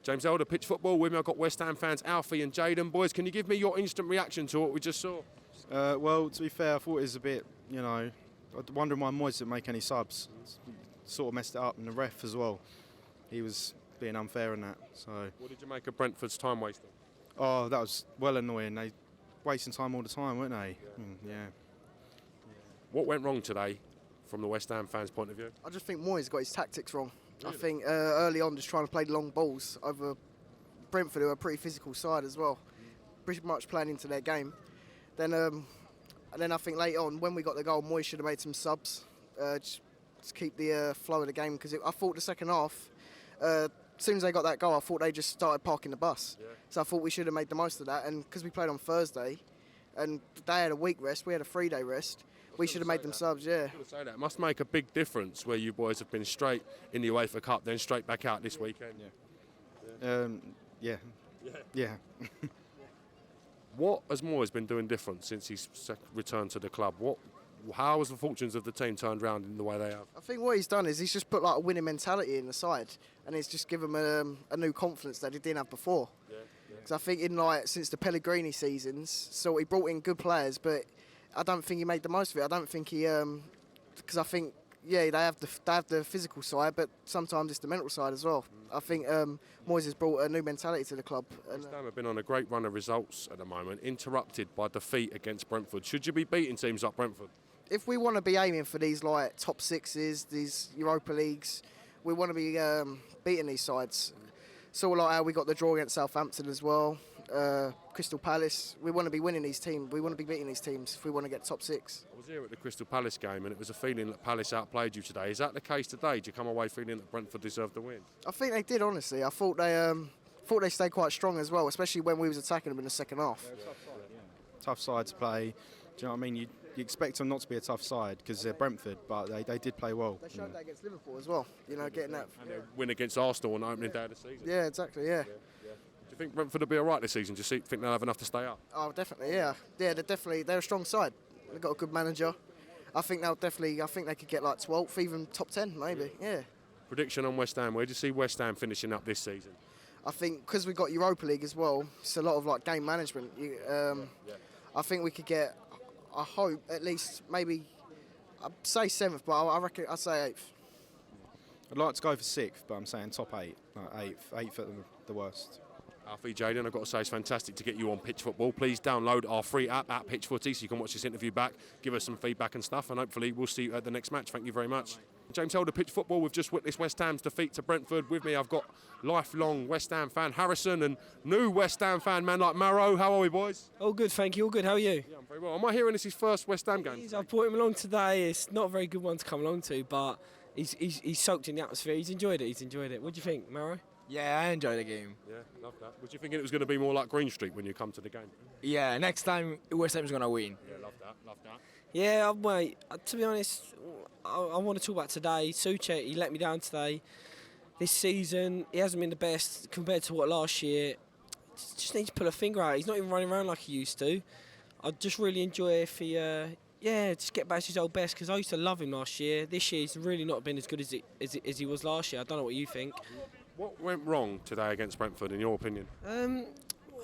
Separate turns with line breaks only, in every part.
James Elder, Pitch Football. With me, I've got West Ham fans Alfie and Jaden. Boys, can you give me your instant reaction to what we just saw?
Well, to be fair, I thought it was a bit, I was wondering why Moyes didn't make any subs. Sort of messed it up, and the ref as well. He was being unfair in that. So.
What did you make of Brentford's time wasting?
Oh, that was well annoying. They wasting time all the time, weren't they? Yeah.
What went wrong today from the West Ham fans' point of view?
I just think Moyes got his tactics wrong.
Really?
I think early on just trying to play the long balls over Brentford, who are a pretty physical side as well, pretty much playing into their game. Then I think late on, when we got the goal, Moyes should have made some subs, just keep the flow of the game, because I thought the second half, as soon as they got that goal, I thought they just started parking the bus. Yeah. So I thought we should have made the most of that, and because we played on Thursday, and they had a week rest, we had a 3-day rest, we should have made them subs, yeah.
Say that. It must make a big difference where you boys have been straight in the UEFA Cup, then straight back out this weekend.
Yeah.
What has Moyes been doing different since he's returned to the club? How has the fortunes of the team turned around in the way they have?
I think what he's done is he's just put like a winning mentality in the side, and he's just given them a new confidence that he didn't have before. Because I think since the Pellegrini seasons, so he brought in good players, but I don't think he made the most of it. I don't think he, because I think they have the physical side, but sometimes it's the mental side as well. I think Moyes has brought a new mentality to the club.
West Ham have been on a great run of results at the moment, interrupted by defeat against Brentford. Should you be beating teams like Brentford?
If we want to be aiming for these like top sixes, these Europa Leagues, we want to be beating these sides. Sort of like how we got the draw against Southampton as well, Crystal Palace. We want to be winning these teams. We want to be beating these teams if we want to get top six.
I was here at the Crystal Palace game, and it was a feeling that Palace outplayed you today. Is that the case today? Do you come away feeling that Brentford deserved the win?
I think they did, honestly. I thought they stayed quite strong as well, especially when we was attacking them in the second half.
Tough side to play. Do you know what I mean? You expect them not to be a tough side because they're Brentford, but they did play well.
They showed that against Liverpool as well, getting that.
And they win against Arsenal on the opening day of the season.
Yeah, exactly, yeah.
Do you think Brentford will be all right this season? Do you think they'll have enough to stay up?
Oh, definitely, yeah. Yeah, they're a strong side. They've got a good manager. I think they could get like 12th, even top 10 maybe, yeah.
Prediction on West Ham, where do you see West Ham finishing up this season?
I think because we've got Europa League as well, it's a lot of like game management. I think we could get, I hope, at least maybe, I'd say 7th, but I reckon I'd say 8th.
I'd like to go for 6th, but I'm saying top 8, like 8th at the worst.
Alfie, Jaden, I've got to say it's fantastic to get you on Pitch Football. Please download our free app at Pitch Footy so you can watch this interview back, give us some feedback and stuff, and hopefully we'll see you at the next match. Thank you very much. James Elder, Pitch Football. We've just witnessed West Ham's defeat to Brentford. With me, I've got lifelong West Ham fan Harrison and new West Ham fan man like Marrow. How are we, boys?
All good, thank you. All good. How are you?
Yeah, I'm very well. Am I hearing this is his first West Ham game?
I've brought him along today. It's not a very good one to come along to, but he's soaked in the atmosphere. He's enjoyed it. What do you think, Marrow?
Yeah, I enjoyed the game.
Yeah, love that. Was you thinking it was going to be more like Green Street when you come to the game?
Yeah, next time West Ham is going to win.
Yeah, love that.
Yeah, mate, to be honest, I want to talk about today. Souček, he let me down today. This season, he hasn't been the best compared to what last year. Just needs to pull a finger out. He's not even running around like he used to. I'd just really enjoy if he, just get back to his old best, because I used to love him last year. This year, he's really not been as good as he was last year. I don't know what you think.
What went wrong today against Brentford, in your opinion?
I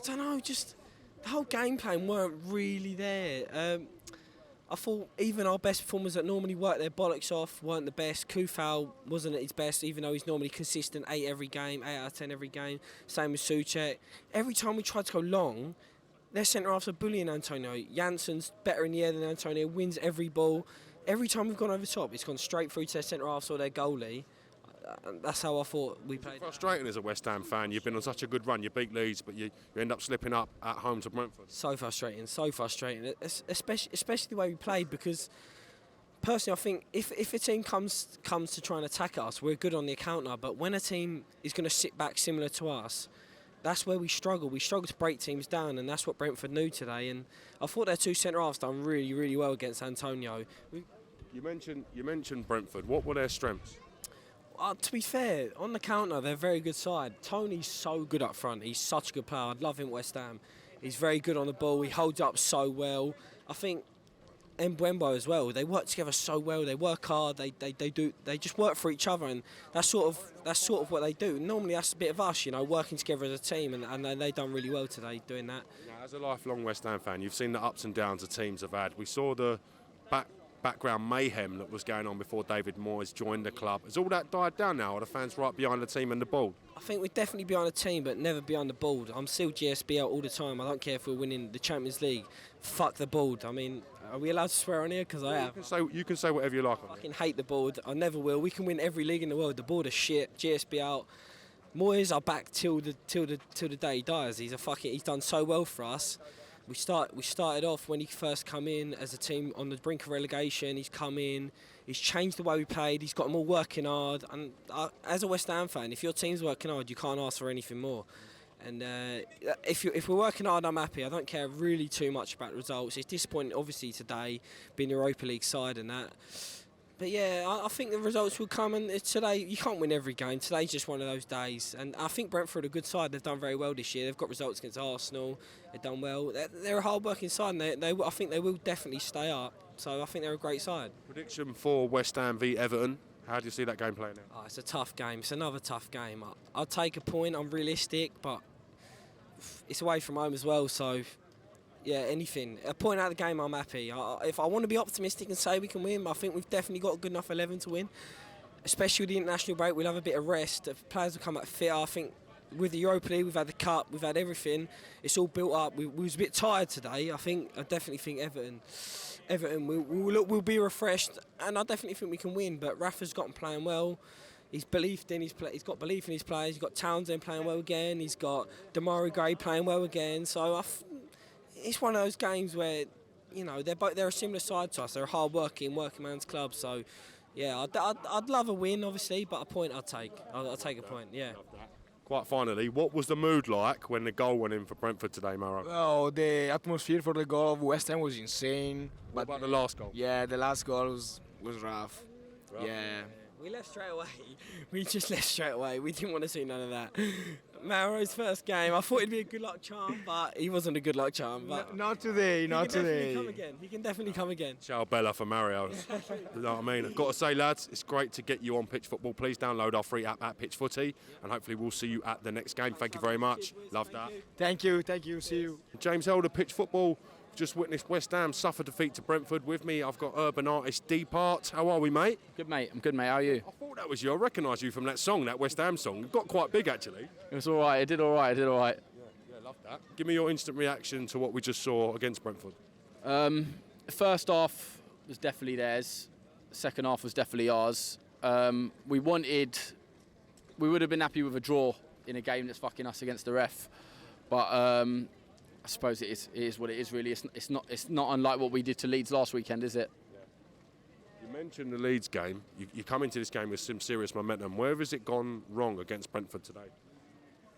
don't know, just the whole game plan weren't really there. I thought even our best performers that normally work their bollocks off weren't the best. Kufal wasn't at his best, even though he's normally consistent, 8 every game, 8 out of 10 every game. Same with Souček. Every time we tried to go long, their centre-halves are bullying Antonio. Janssen's better in the air than Antonio, wins every ball. Every time we've gone over the top, it's gone straight through to their centre-halves or their goalie. That's how I thought we played.
It's frustrating as a West Ham fan. You've been on such a good run. You beat Leeds, but you end up slipping up at home to Brentford.
So frustrating. Especially the way we played, because personally I think if a team comes to try and attack us, we're good on the counter. But when a team is going to sit back similar to us, that's where we struggle. We struggle to break teams down, and that's what Brentford knew today. And I thought their 2 centre-halves done really, really well against Antonio.
You mentioned Brentford. What were their strengths?
To be fair, on the counter, they're a very good side. Tony's so good up front. He's such a good player. I'd love him at West Ham. He's very good on the ball. He holds up so well. I think Mbembo as well. They work together so well. They work hard. They just work for each other, and that's sort of what they do. Normally that's a bit of us, working together as a team, and they done really well today doing that.
Now, as a lifelong West Ham fan, you've seen the ups and downs the teams have had. We saw the background mayhem that was going on before David Moyes joined the club. Has all that died down now? Are the fans right behind the team and the ball?
I think we're definitely behind the team, but never behind the board. I'm still GSB out all the time. I don't care if we're winning the Champions League. Fuck the board. I mean, are we allowed to swear on here? Because I have.
You can say whatever you like.
I fucking hate the board. I never will. We can win every league in the world. The board is shit. GSB out. Moyes are back till the day he dies. He's done so well for us. We started off when he first come in as a team on the brink of relegation. He's come in, he's changed the way we played, he's got them all working hard. And as a West Ham fan, if your team's working hard, you can't ask for anything more. And if we're working hard, I'm happy. I don't care really too much about the results. It's disappointing, obviously, today, being the Europa League side and that. But yeah, I think the results will come, and today you can't win every game. Today's just one of those days, and I think Brentford are a good side. They've done very well this year. They've got results against Arsenal. They've done well. They're a hard-working side, and I think they will definitely stay up. So I think they're a great side.
Prediction for West Ham v Everton. How do you see that game playing out?
Oh, it's a tough game. It's another tough game. I'll take a point. I'm realistic, but it's away from home as well, so... Yeah, anything. A point out of the game, I'm happy. If I want to be optimistic and say we can win, I think we've definitely got a good enough 11 to win. Especially with the international break, we'll have a bit of rest. If players will come back fit. I think with the Europa League, we've had the Cup, we've had everything. It's all built up. We was a bit tired today. I definitely think Everton will be refreshed, and I definitely think we can win. But Rafa's got them playing well. He's got belief in his players. He's got Townsend playing well again. He's got Damari Gray playing well again. So it's one of those games where, they're a similar side to us. They're a hard-working, working man's club. So, yeah, I'd love a win, obviously, but a point I'll take. I'll take a point, yeah.
Quite finally, what was the mood like when the goal went in for Brentford today, Maro?
Well, the atmosphere for the goal of West Ham was insane.
What about the last goal?
Yeah, the last goal was rough. Yeah.
We left straight away. We just left straight away. We didn't want to see none of that. Maro's first game, I thought it'd be a good luck charm, but he wasn't a good luck charm. But
Not today, not today.
He can definitely come again.
Ciao Bella for Mario. You know what I mean? I've got to say, lads, it's great to get you on Pitch Football. Please download our free app at Pitch Footy, and hopefully we'll see you at the next game. Thank you very much. Love that.
Thank you, see you.
James Elder, Pitch Football. Just witnessed West Ham suffer defeat to Brentford. With me, I've got urban artist D Part. How are we, mate?
Good, mate. I'm good, mate. How are you?
I thought that was you. I recognise you from that song, that West Ham song. It got quite big, actually.
It was all right. It did all right.
Yeah, love that. Give me your instant reaction to what we just saw against Brentford.
First half was definitely theirs. Second half was definitely ours. We would have been happy with a draw in a game that's fucking us against the ref, but. I suppose it is what it is, really. It's not unlike what we did to Leeds last weekend, is it?
Yeah. You mentioned the Leeds game. You come into this game with some serious momentum. Where has it gone wrong against Brentford today?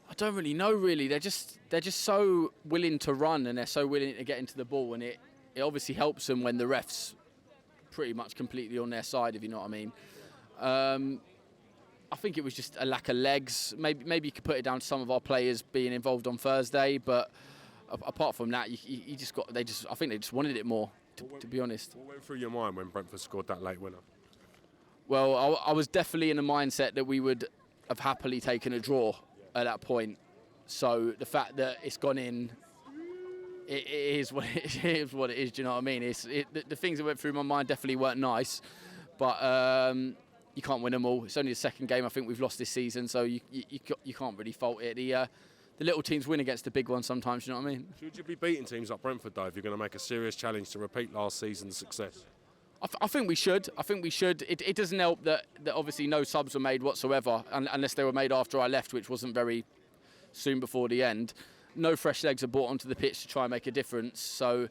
I don't really know, really. They're just so willing to run, and they're so willing to get into the ball, and it obviously helps them when the ref's pretty much completely on their side, if you know what I mean. I think it was just a lack of legs. Maybe you could put it down to some of our players being involved on Thursday, but apart from that, I think they just wanted it more, to be honest.
What went through your mind when Brentford scored that late winner?
Well, I was definitely in the mindset that we would have happily taken a draw at that point. So the fact that it's gone in, it is what it is. What it is. Do you know what I mean? The things that went through my mind definitely weren't nice, but you can't win them all. It's only the second game I think we've lost this season, so you can't really fault it. The little teams win against the big ones sometimes, you know what I mean?
Should you be beating teams like Brentford, though, if you're going to make a serious challenge to repeat last season's success?
I think we should. It doesn't help that obviously no subs were made whatsoever, unless they were made after I left, which wasn't very soon before the end. No fresh legs are brought onto the pitch to try and make a difference. So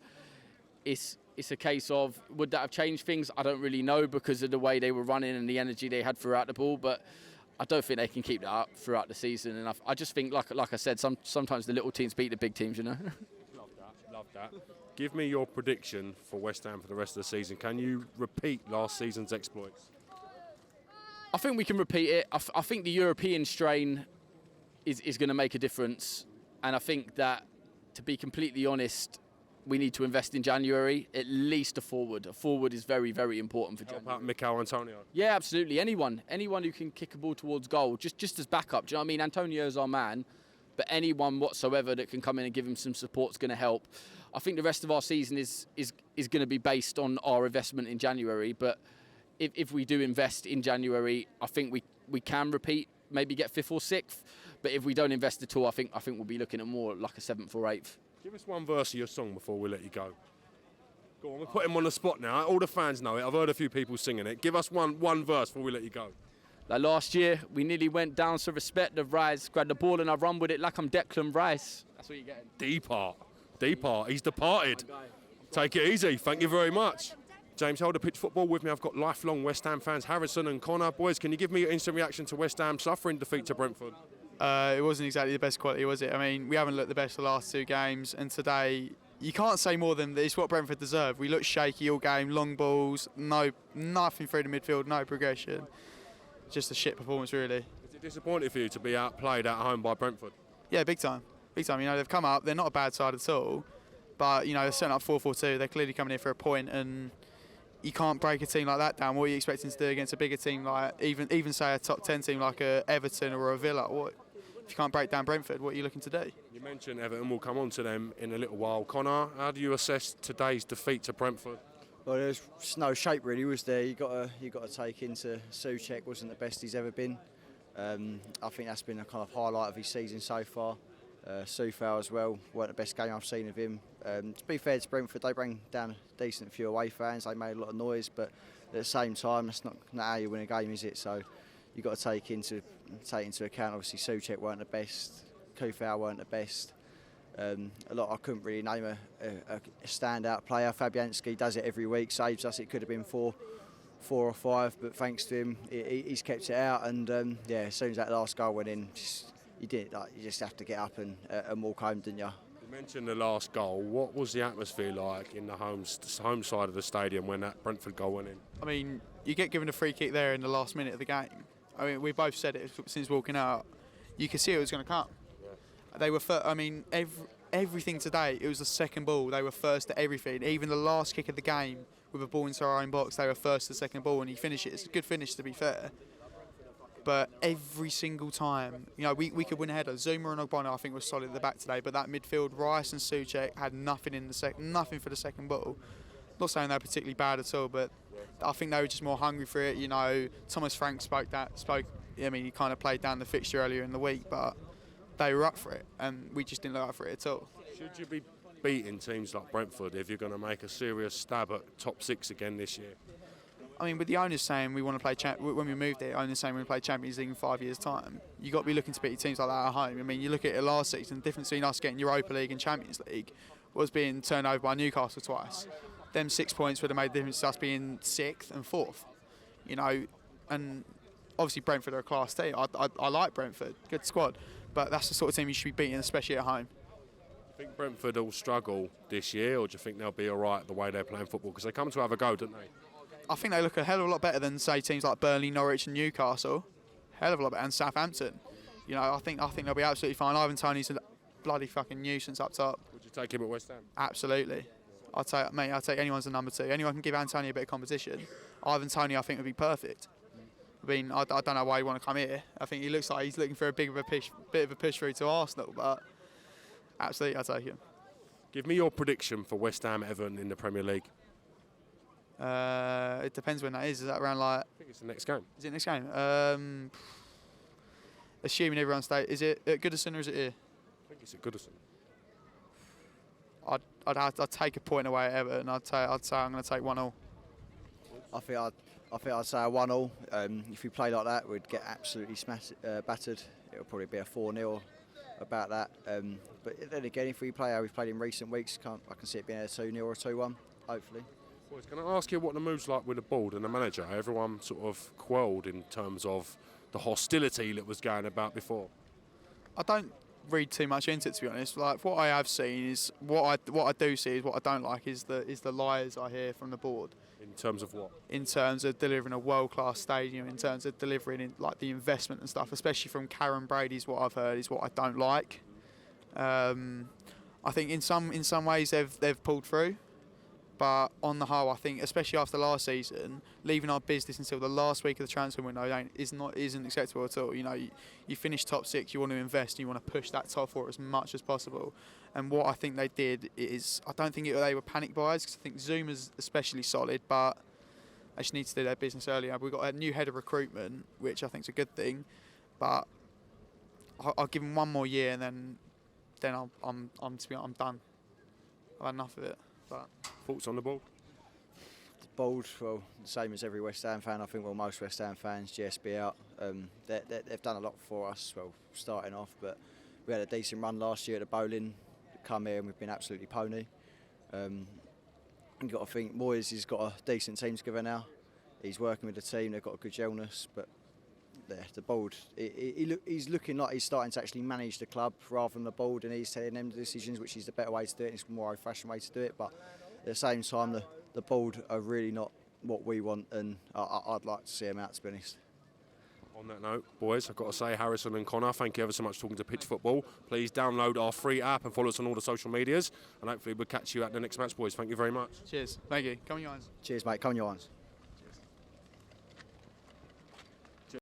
it's a case of, would that have changed things? I don't really know, because of the way they were running and the energy they had throughout the ball, but I don't think they can keep that up throughout the season, and I just think, like I said, sometimes the little teams beat the big teams, you know.
Love that. Give me your prediction for West Ham for the rest of the season. Can you repeat last season's exploits?
I think we can repeat it. I think the European strain is going to make a difference, and I think that, to be completely honest, we need to invest in January. At least a forward. A forward is very, very important for January.
Help out Mikel Antonio.
Yeah, absolutely. Anyone who can kick a ball towards goal, just as backup. Do you know what I mean? Antonio's our man, but anyone whatsoever that can come in and give him some support is going to help. I think the rest of our season is going to be based on our investment in January. But if we do invest in January, I think we can repeat, maybe get 5th or 6th. But if we don't invest at all, I think we'll be looking at more like a 7th or 8th.
Give us one verse of your song before we let you go. Go on, we'll put him on the spot now. All the fans know it. I've heard a few people singing it. Give us one verse before we let you go.
Like last year, we nearly went down, so respect the rise. Grab the ball and I run with it like I'm Declan Rice. That's what you're getting.
Deep heart. He's departed. Take it easy. Thank you very much. James Holder, Pitch Football. With me, I've got lifelong West Ham fans, Harrison and Connor. Boys, can you give me your instant reaction to West Ham suffering defeat to Brentford?
It wasn't exactly the best quality, was it? I mean, we haven't looked the best the last 2 games, and today you can't say more than it's what Brentford deserve. We looked shaky all game, long balls, nothing through the midfield, no progression. Just a shit performance, really.
Is it disappointing for you to be outplayed at home by Brentford?
Yeah, big time. Big time. You know, they've come up, they're not a bad side at all, but, you know, they're setting up 4-4-2. They're clearly coming in for a point, and you can't break a team like that down. What are you expecting to do against a bigger team, like even say a top 10 team like a Everton or a Villa? What? If you can't break down Brentford, what are you looking to do?
You mentioned Everton. We'll come on to them in a little while. Connor, how do you assess today's defeat to Brentford?
Well, there's no shape really, was there? You got to take into Souček wasn't the best he's ever been. I think that's been a kind of highlight of his season so far. Soufal as well, weren't the best game I've seen of him. To be fair to Brentford, they bring down a decent few away fans. They made a lot of noise, but at the same time, that's not how you win a game, is it? So you've got to take into account. Obviously, Souček weren't the best, Soufal weren't the best. I couldn't really name a standout player. Fabianski does it every week, saves us. It could have been four or 5, but thanks to him, he's kept it out. And as soon as that last goal went in, you just have to get up and walk home, didn't you?
You mentioned the last goal. What was the atmosphere like in the home side of the stadium when that Brentford goal went in?
I mean, you get given a free kick there in the last minute of the game. I mean, we both said it since walking out. You could see it was going to come. Yeah. They were everything today, it was the second ball. They were first at everything. Even the last kick of the game with a ball into our own box, they were first to the second ball, and you finish it. It's a good finish, to be fair. But every single time, you know, we could win a header. Zuma and Ogbonna, I think, was solid at the back today. But that midfield, Rice and Souček had nothing nothing for the second ball. Not saying they're particularly bad at all, but I think they were just more hungry for it. You know, Thomas Frank spoke. I mean, he kind of played down the fixture earlier in the week, but they were up for it, and we just didn't look up for it at all.
Should you be beating teams like Brentford if you're going to make a serious stab at top 6 again this year?
I mean, with the owners saying we want to play, when we moved there, owners saying we want to play Champions League in 5 years' time, you've got to be looking to beat teams like that at home. I mean, you look at it last season, the difference between us getting Europa League and Champions League was being turned over by Newcastle twice. Them 6 points would have made the difference to us being 6th and 4th. You know, and obviously Brentford are a class team. I like Brentford, good squad, but that's the sort of team you should be beating, especially at home.
Do you think Brentford will struggle this year, or do you think they'll be all right the way they're playing football? Because they come to have a go, don't they?
I think they look a hell of a lot better than, say, teams like Burnley, Norwich and Newcastle. Hell of a lot better, and Southampton. You know, I think they'll be absolutely fine. Ivan Toney's a bloody fucking nuisance up top.
Would you take him at West Ham?
Absolutely. I'd take anyone as a number 2. Anyone can give Antonio a bit of competition. Ivan Toney, I think, would be perfect. I mean, I don't know why he'd want to come here. I think he looks like he's looking for a bit of a push through to Arsenal, but absolutely, I'd take him.
Give me your prediction for West Ham Everton in the Premier League.
It depends when that is. Is that around like?
I think it's the next game.
Is it next game? Assuming everyone stays, is it at Goodison or is it here?
I think it's at Goodison.
I'd take a point away at Everton. I'd say I'm going to take 1-1.
I think I'd say a 1-1. If we play like that, we'd get absolutely battered. It'll probably be a 4-0, about that. But then again, if we play how we've played in recent weeks, I can see it being a 2-0 or a 2-1, hopefully.
Boys, can I ask you what the move's like with the board and the manager? Everyone sort of quelled in terms of the hostility that was going about before.
I don't read too much into it, to be honest. Like, what I have seen is what I do see is what I don't like is the lies I hear from the board.
In terms of what?
In terms of delivering a world-class stadium, in terms of delivering like the investment and stuff, especially from Karen Brady's what I've heard is what I don't like. I think in some ways they've pulled through, but on the whole, I think especially after last season, leaving our business until the last week of the transfer window isn't acceptable at all. You know, you finish top 6, you want to invest, you want to push that top 4 as much as possible. And what I think they did is, I don't think they were panic buys, because I think Zuma's especially solid, but they just need to do their business earlier. We've got a new head of recruitment, which I think is a good thing, but I'll give him one more year, and then I'm done. I've had enough of it. But
Thoughts on the board?
The board, well, the same as every West Ham fan. I think, well, most West Ham fans, GSB out. They've done a lot for us, well, starting off, but we had a decent run last year at the bowling. Come here and we've been absolutely pony. You've got to think Moyes has got a decent team together now. He's working with the team, they've got a good illness, but the board, he's looking like he's starting to actually manage the club rather than the board, and he's telling them the decisions, which is the better way to do it. It's a more old-fashioned way to do it, but at the same time, the board are really not what we want, and I'd like to see them out, to be honest.
On that note, boys, I've got to say, Harrison and Connor, thank you ever so much for talking to Pitch Football. Please download our free app and follow us on all the social medias, and hopefully we'll catch you at the next match, boys. Thank you very much.
cheers. Thank you. Come on, you guys.
Cheers, mate. Come on, your ones.